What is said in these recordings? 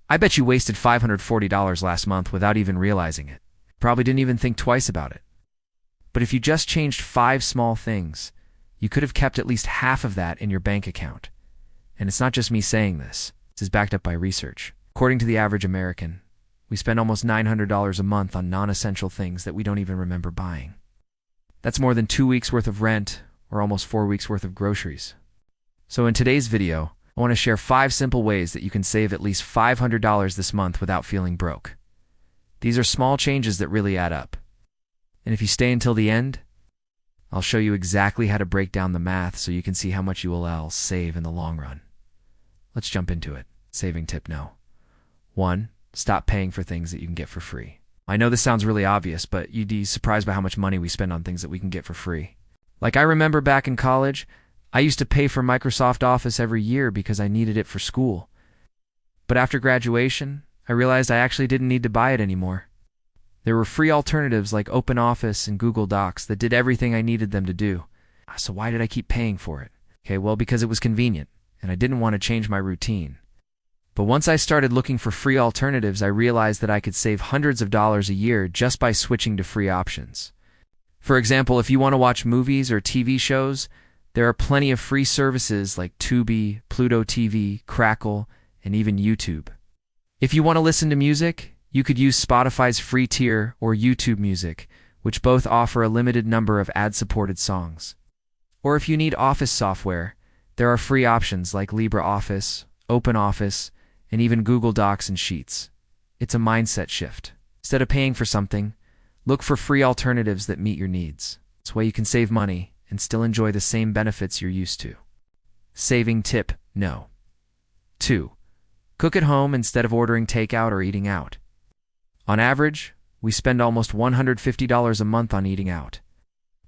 I bet you wasted $540 last month without even realizing it. Probably didn't even think twice about it. But if you just changed 5 small things, you could have kept at least half of that in your bank account. And it's not just me saying this. This is backed up by research. According to the average American, we spend almost $900 a month on non-essential things that we don't even remember buying. That's more than 2 weeks worth of rent or almost 4 weeks worth of groceries. So in today's video, I want to share 5 simple ways that you can save at least $500 this month without feeling broke. These are small changes that really add up. And if you stay until the end, I'll show you exactly how to break down the math so you can see how much you will save in the long run. Let's jump into it. Saving tip no. 1. Stop paying for things that you can get for free. I know this sounds really obvious, but you'd be surprised by how much money we spend on things that we can get for free. Like I remember back in college, I used to pay for Microsoft Office every year because I needed it for school. But after graduation, I realized I actually didn't need to buy it anymore. There were free alternatives like OpenOffice and Google Docs that did everything I needed them to do. So why did I keep paying for it? Okay, well, because it was convenient, and I didn't want to change my routine. But once I started looking for free alternatives, I realized that I could save hundreds of dollars a year just by switching to free options. For example, if you want to watch movies or TV shows, there are plenty of free services like Tubi, Pluto TV, Crackle, and even YouTube. If you want to listen to music, you could use Spotify's free tier or YouTube Music, which both offer a limited number of ad-supported songs. Or if you need office software, there are free options like LibreOffice, OpenOffice, and even Google Docs and Sheets. It's a mindset shift. Instead of paying for something, look for free alternatives that meet your needs. This way you can save money and still enjoy the same benefits you're used to. Saving tip no. 2. Cook at home instead of ordering takeout or eating out. On average, we spend almost $150 a month on eating out.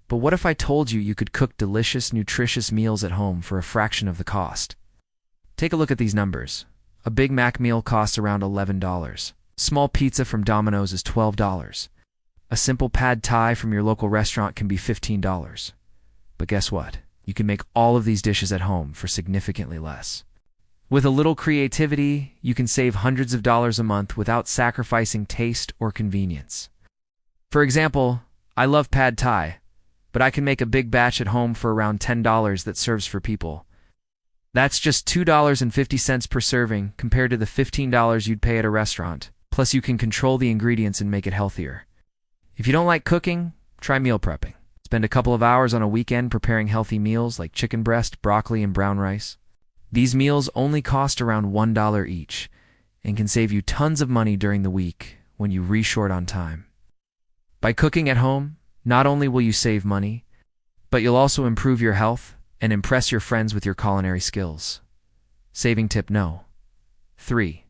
But what if I told you you could cook delicious, nutritious meals at home for a fraction of the cost? Take a look at these numbers. A Big Mac meal costs around $11. Small pizza from Domino's is $12. A simple pad thai from your local restaurant can be $15. But guess what? You can make all of these dishes at home for significantly less. With a little creativity, you can save hundreds of dollars a month without sacrificing taste or convenience. For example, I love pad thai, but I can make a big batch at home for around $10 that serves for people. That's just $2.50 per serving compared to the $15 you'd pay at a restaurant. Plus, you can control the ingredients and make it healthier. If you don't like cooking, try meal prepping. Spend a couple of hours on a weekend preparing healthy meals like chicken breast, broccoli, and brown rice. These meals only cost around $1 each and can save you tons of money during the week when you re-short on time. By cooking at home, not only will you save money, but you'll also improve your health and impress your friends with your culinary skills. Saving tip no. 3.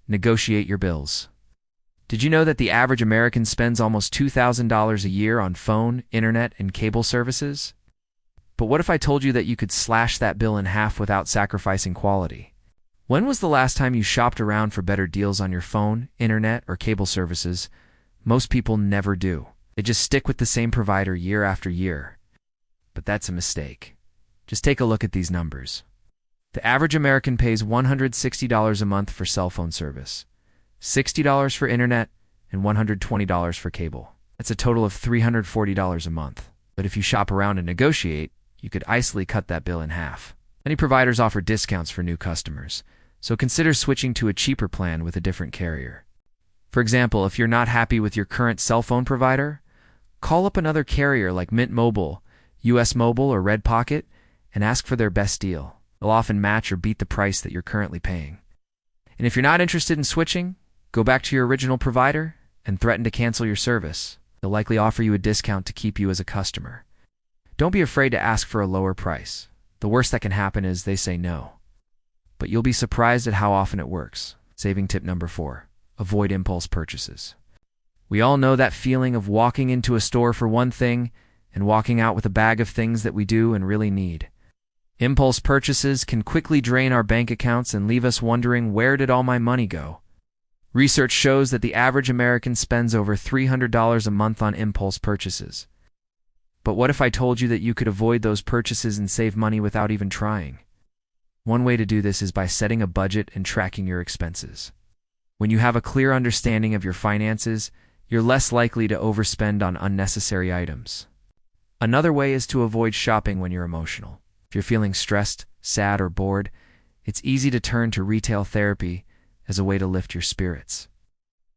Negotiate your bills. Did you know that the average American spends almost $2,000 a year on phone, internet, and cable services? But what if I told you that you could slash that bill in half without sacrificing quality? When was the last time you shopped around for better deals on your phone, internet, or cable services? Most people never do. They just stick with the same provider year after year. But that's a mistake. Just take a look at these numbers. The average American pays $160 a month for cell phone service, $60 for internet, and $120 for cable. That's a total of $340 a month. But if you shop around and negotiate, you could easily cut that bill in half. Many providers offer discounts for new customers, so consider switching to a cheaper plan with a different carrier. For example, if you're not happy with your current cell phone provider, call up another carrier like Mint Mobile, US Mobile, or Red Pocket and ask for their best deal. They'll often match or beat the price that you're currently paying. And if you're not interested in switching, go back to your original provider and threaten to cancel your service. They'll likely offer you a discount to keep you as a customer. Don't be afraid to ask for a lower price. The worst that can happen is they say no. But you'll be surprised at how often it works. Saving tip number 4. Avoid impulse purchases. We all know that feeling of walking into a store for one thing and walking out with a bag of things that we do and really need. Impulse purchases can quickly drain our bank accounts and leave us wondering, where did all my money go? Research shows that the average American spends over $300 a month on impulse purchases. But what if I told you that you could avoid those purchases and save money without even trying? One way to do this is by setting a budget and tracking your expenses. When you have a clear understanding of your finances, you're less likely to overspend on unnecessary items. Another way is to avoid shopping when you're emotional. If you're feeling stressed, sad, or bored, it's easy to turn to retail therapy as a way to lift your spirits.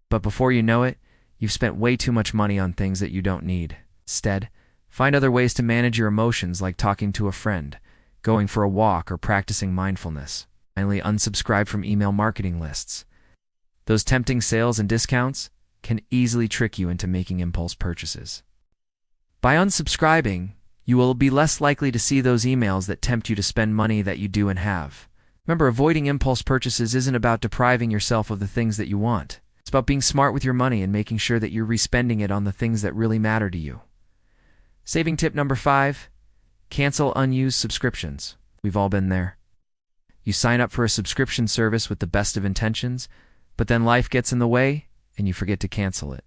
But before you know it, you've spent way too much money on things that you don't need. Instead, find other ways to manage your emotions, like talking to a friend, going for a walk, or practicing mindfulness. Finally, unsubscribe from email marketing lists. Those tempting sales and discounts can easily trick you into making impulse purchases. By unsubscribing, you will be less likely to see those emails that tempt you to spend money that you do and have. Remember, avoiding impulse purchases isn't about depriving yourself of the things that you want. It's about being smart with your money and making sure that you're respending it on the things that really matter to you. Saving tip number 5, cancel unused subscriptions. We've all been there. You sign up for a subscription service with the best of intentions, but then life gets in the way and you forget to cancel it.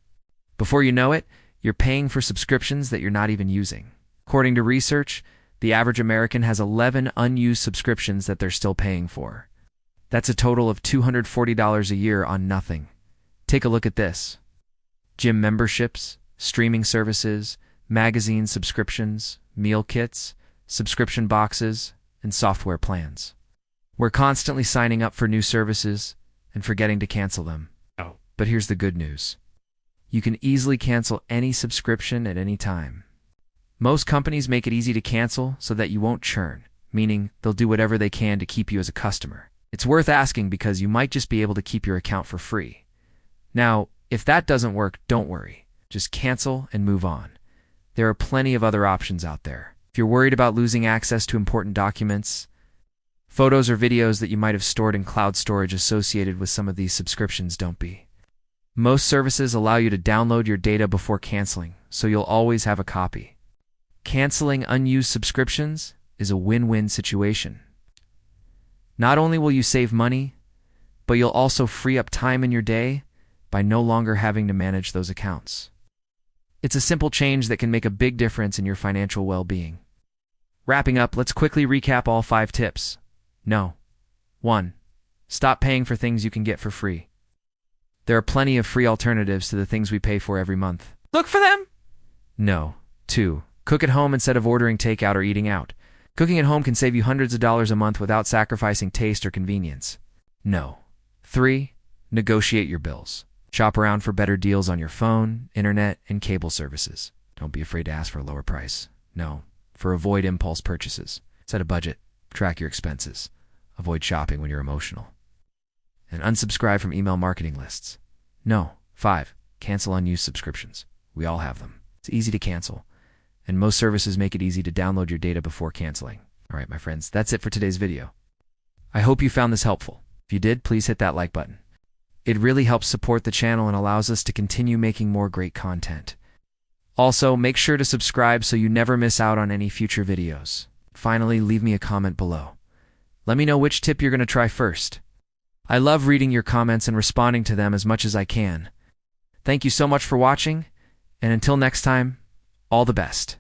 Before you know it, you're paying for subscriptions that you're not even using. According to research, the average American has 11 unused subscriptions that they're still paying for. That's a total of $240 a year on nothing. Take a look at this. Gym memberships, streaming services, magazine subscriptions, meal kits, subscription boxes, and software plans. We're constantly signing up for new services and forgetting to cancel them. But here's the good news. You can easily cancel any subscription at any time. Most companies make it easy to cancel so that you won't churn, meaning they'll do whatever they can to keep you as a customer. It's worth asking because you might just be able to keep your account for free. Now, if that doesn't work, don't worry. Just cancel and move on. There are plenty of other options out there. If you're worried about losing access to important documents, photos, or videos that you might have stored in cloud storage associated with some of these subscriptions, don't be. Most services allow you to download your data before canceling, so you'll always have a copy. Canceling unused subscriptions is a win-win situation. Not only will you save money, but you'll also free up time in your day by no longer having to manage those accounts. It's a simple change that can make a big difference in your financial well-being. Wrapping up, let's quickly recap all 5 tips. No. 1. Stop paying for things you can get for free. There are plenty of free alternatives to the things we pay for every month. Look for them! No. 2. Cook at home instead of ordering takeout or eating out. Cooking at home can save you hundreds of dollars a month without sacrificing taste or convenience. No. 3. Negotiate your bills. Shop around for better deals on your phone, internet, and cable services. Don't be afraid to ask for a lower price. No. Avoid impulse purchases. Set a budget. Track your expenses. Avoid shopping when you're emotional. And unsubscribe from email marketing lists. No. 5. Cancel unused subscriptions. We all have them. It's easy to cancel, and most services make it easy to download your data before canceling. All right, my friends, that's it for today's video. I hope you found this helpful. If you did, please hit that like button. It really helps support the channel and allows us to continue making more great content. Also, make sure to subscribe so you never miss out on any future videos. Finally, leave me a comment below. Let me know which tip you're going to try first. I love reading your comments and responding to them as much as I can. Thank you so much for watching, and until next time, all the best.